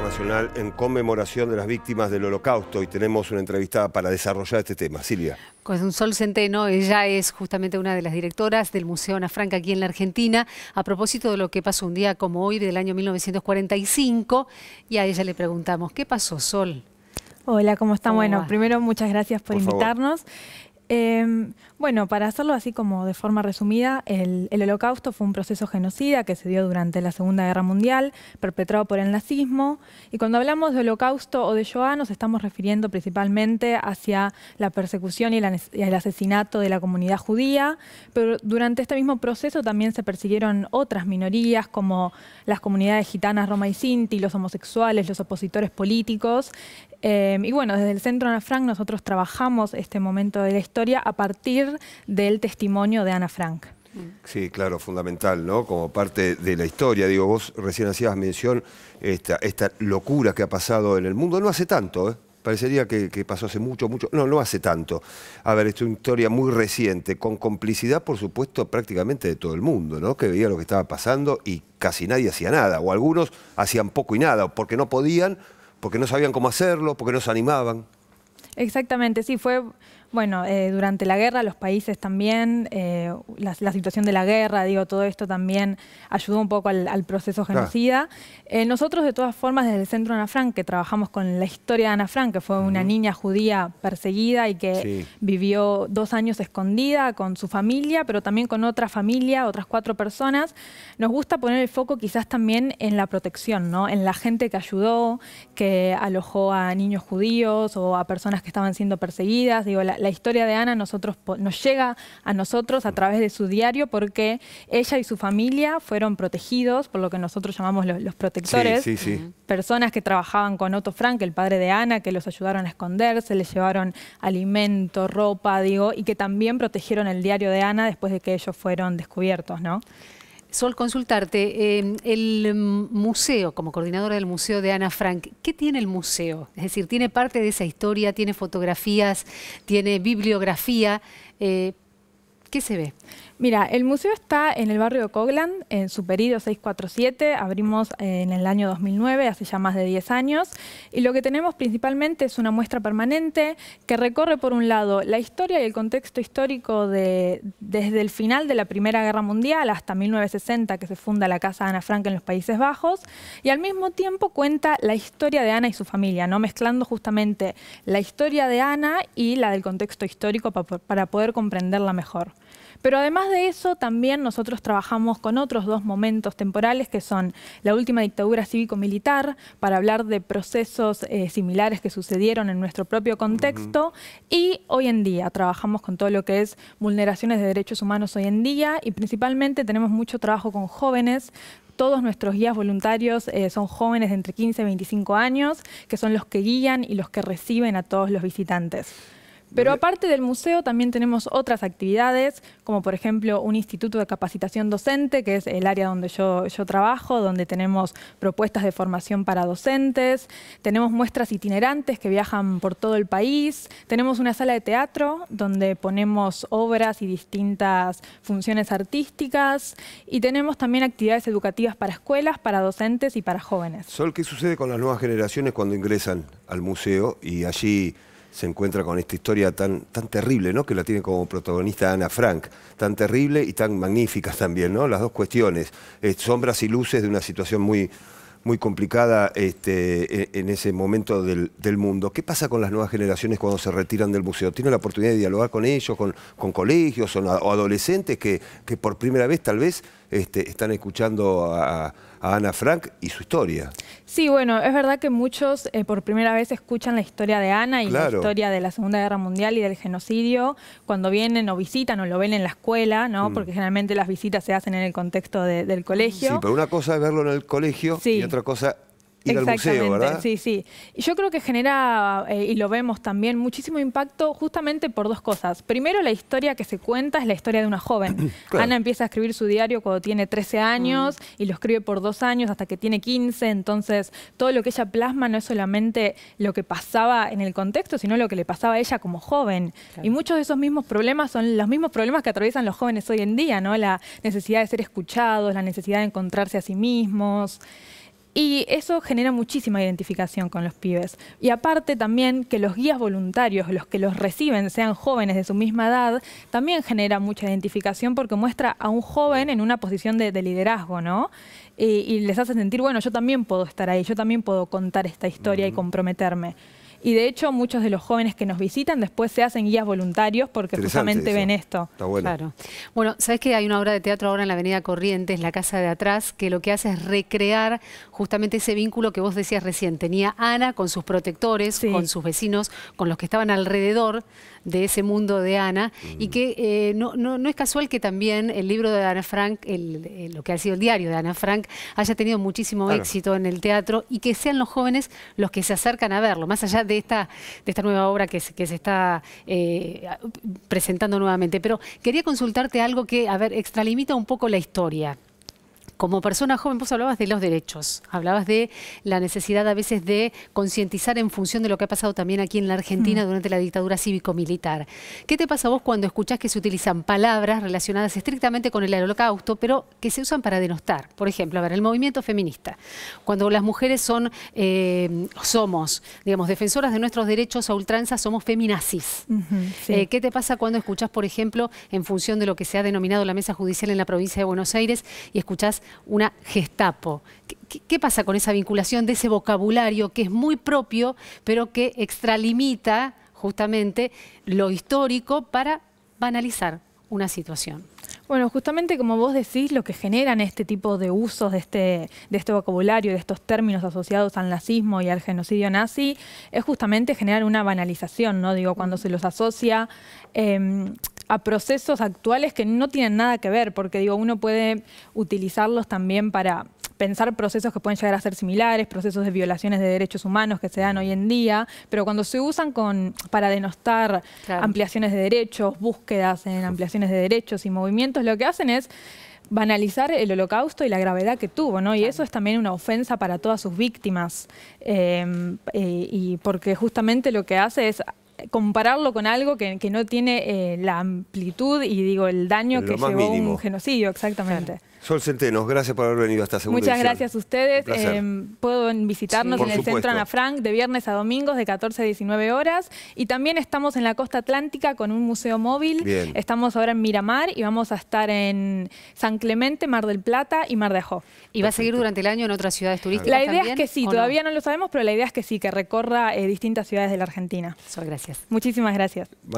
Internacional en conmemoración de las víctimas del Holocausto y tenemos una entrevistada para desarrollar este tema. Silvia. Con Sol Centeno, ella es justamente una de las directoras del Museo Ana Frank aquí en la Argentina, a propósito de lo que pasó un día como hoy del año 1945, y a ella le preguntamos, ¿qué pasó, Sol? Hola, ¿cómo están? Bueno, va? primero muchas gracias por invitarnos. Bueno, para hacerlo así como de forma resumida, el Holocausto fue un proceso genocida que se dio durante la Segunda Guerra Mundial, perpetrado por el nazismo. Y cuando hablamos de Holocausto o de Shoah, nos estamos refiriendo principalmente hacia la persecución y el asesinato de la comunidad judía. Pero durante este mismo proceso también se persiguieron otras minorías, como las comunidades gitanas, roma y sinti, los homosexuales, los opositores políticos. Y bueno, desde el Centro Ana Frank nosotros trabajamos este momento de la historia a partir del testimonio de Ana Frank. Sí, claro, fundamental, ¿no? Como parte de la historia. Digo, vos recién hacías mención esta locura que ha pasado en el mundo. No hace tanto, ¿eh? Parecería que pasó hace mucho. No, no hace tanto. A ver, esto es una historia muy reciente, con complicidad, por supuesto, prácticamente de todo el mundo, ¿no? Que veía lo que estaba pasando y casi nadie hacía nada. O algunos hacían poco y nada, porque no podían, porque no sabían cómo hacerlo, porque no se animaban. Exactamente, sí, fue, bueno, durante la guerra los países también, la situación de la guerra, digo, todo esto también ayudó un poco al proceso genocida. Nosotros, de todas formas, desde el Centro Ana Frank, que trabajamos con la historia de Ana Frank, que fue una niña judía perseguida y que vivió 2 años escondida con su familia, pero también con otra familia, otras 4 personas, nos gusta poner el foco quizás también en la protección, ¿no? En la gente que ayudó, que alojó a niños judíos o a personas que estaban siendo perseguidas. Digo, la historia de Ana nos llega a nosotros a través de su diario porque ella y su familia fueron protegidos por lo que nosotros llamamos los protectores. Personas que trabajaban con Otto Frank, el padre de Ana, que los ayudaron a esconderse, les llevaron alimento, ropa, digo, y que también protegieron el diario de Ana después de que ellos fueron descubiertos, ¿no? Sol, consultarte, el museo, como coordinadora del Museo de Ana Frank, ¿qué tiene el museo? Es decir, ¿tiene parte de esa historia, tiene fotografías, tiene bibliografía? ¿Qué se ve? Mira, el museo está en el barrio de Coglan, en Superido 647, abrimos en el año 2009, hace ya más de 10 años, y lo que tenemos principalmente es una muestra permanente que recorre por un lado la historia y el contexto histórico desde el final de la Primera Guerra Mundial hasta 1960, que se funda la Casa Ana Frank en los Países Bajos, y al mismo tiempo cuenta la historia de Ana y su familia, ¿no? Mezclando justamente la historia de Ana y la del contexto histórico para poder comprenderla mejor. Pero además de eso, también nosotros trabajamos con otros 2 momentos temporales, que son la última dictadura cívico-militar, para hablar de procesos similares que sucedieron en nuestro propio contexto, y hoy en día trabajamos con todo lo que es vulneraciones de derechos humanos hoy en día, y principalmente tenemos mucho trabajo con jóvenes. Todos nuestros guías voluntarios son jóvenes de entre 15 y 25 años, que son los que guían y los que reciben a todos los visitantes. Pero aparte del museo también tenemos otras actividades, como por ejemplo un instituto de capacitación docente, que es el área donde yo trabajo, donde tenemos propuestas de formación para docentes, tenemos muestras itinerantes que viajan por todo el país, tenemos una sala de teatro donde ponemos obras y distintas funciones artísticas, y tenemos también actividades educativas para escuelas, para docentes y para jóvenes. Sol, ¿qué sucede con las nuevas generaciones cuando ingresan al museo y allí se encuentra con esta historia tan terrible, ¿no? Que la tiene como protagonista Ana Frank, tan terrible y tan magnífica también, ¿no? Las dos cuestiones, sombras y luces de una situación muy complicada en ese momento del mundo. ¿Qué pasa con las nuevas generaciones cuando se retiran del museo? ¿Tienen la oportunidad de dialogar con ellos, con colegios o adolescentes que por primera vez tal vez están escuchando a Ana Frank y su historia? Sí, bueno, es verdad que muchos por primera vez escuchan la historia de Ana y la historia de la Segunda Guerra Mundial y del genocidio cuando vienen o visitan o lo ven en la escuela, ¿no? Porque generalmente las visitas se hacen en el contexto del colegio. Sí, pero una cosa es verlo en el colegio y otra cosa ir al museo, ¿verdad? Sí, sí. Y yo creo que genera, y lo vemos también, muchísimo impacto justamente por 2 cosas. Primero, la historia que se cuenta es la historia de una joven. Ana empieza a escribir su diario cuando tiene 13 años y lo escribe por 2 años hasta que tiene 15. Entonces, todo lo que ella plasma no es solamente lo que pasaba en el contexto, sino lo que le pasaba a ella como joven. Y muchos de esos mismos problemas son los mismos problemas que atraviesan los jóvenes hoy en día, ¿no? La necesidad de ser escuchados, la necesidad de encontrarse a sí mismos. Y eso genera muchísima identificación con los pibes. Y aparte también que los guías voluntarios, los que los reciben, sean jóvenes de su misma edad, también genera mucha identificación porque muestra a un joven en una posición de liderazgo, ¿no? Y les hace sentir, bueno, yo también puedo estar ahí, yo también puedo contar esta historia y comprometerme. Y de hecho, muchos de los jóvenes que nos visitan después se hacen guías voluntarios porque justamente ven esto. Está bueno. Claro. Bueno, ¿sabes que hay una obra de teatro ahora en la Avenida Corrientes, La Casa de Atrás, que lo que hace es recrear justamente ese vínculo que vos decías recién? Tenía Ana con sus protectores, con sus vecinos, con los que estaban alrededor de ese mundo de Ana, y que no es casual que también el libro de Ana Frank, lo que ha sido el diario de Ana Frank, haya tenido muchísimo éxito en el teatro y que sean los jóvenes los que se acercan a verlo, más allá de esta nueva obra que se está presentando nuevamente. Pero quería consultarte algo que, a ver, extralimita un poco la historia. Como persona joven, vos hablabas de los derechos, hablabas de la necesidad a veces de concientizar en función de lo que ha pasado también aquí en la Argentina durante la dictadura cívico-militar. ¿Qué te pasa a vos cuando escuchás que se utilizan palabras relacionadas estrictamente con el Holocausto, pero que se usan para denostar? Por ejemplo, a ver, el movimiento feminista. Cuando las mujeres somos, digamos, defensoras de nuestros derechos a ultranza, somos feminazis. ¿Qué te pasa cuando escuchás, por ejemplo, en función de lo que se ha denominado la mesa judicial en la provincia de Buenos Aires, y escuchás una Gestapo? ¿Qué pasa con esa vinculación de ese vocabulario que es muy propio, pero que extralimita justamente lo histórico para banalizar una situación? Bueno, justamente como vos decís, lo que generan este tipo de usos de este vocabulario, de estos términos asociados al nazismo y al genocidio nazi, es justamente generar una banalización, ¿no? Digo, cuando se los asocia a procesos actuales que no tienen nada que ver, porque digo, uno puede utilizarlos también para pensar procesos que pueden llegar a ser similares, procesos de violaciones de derechos humanos que se dan hoy en día, pero cuando se usan para denostar ampliaciones de derechos, búsquedas en ampliaciones de derechos y movimientos, lo que hacen es banalizar el Holocausto y la gravedad que tuvo, ¿no? Y eso es también una ofensa para todas sus víctimas, y porque justamente lo que hace es compararlo con algo que no tiene la amplitud y digo el daño que llevó un genocidio, exactamente. Sol Centeno, gracias por haber venido a esta segunda edición. Muchas gracias a ustedes. Pueden visitarnos en el Centro Ana Frank de viernes a domingos de 14 a 19 horas. Y también estamos en la costa atlántica con un museo móvil. Bien. Estamos ahora en Miramar y vamos a estar en San Clemente, Mar del Plata y Mar de Ajó. ¿Y va a seguir durante el año en otras ciudades turísticas La idea también, es que sí, todavía no lo sabemos, pero la idea es que sí, que recorra distintas ciudades de la Argentina. Sol, gracias. Muchísimas gracias.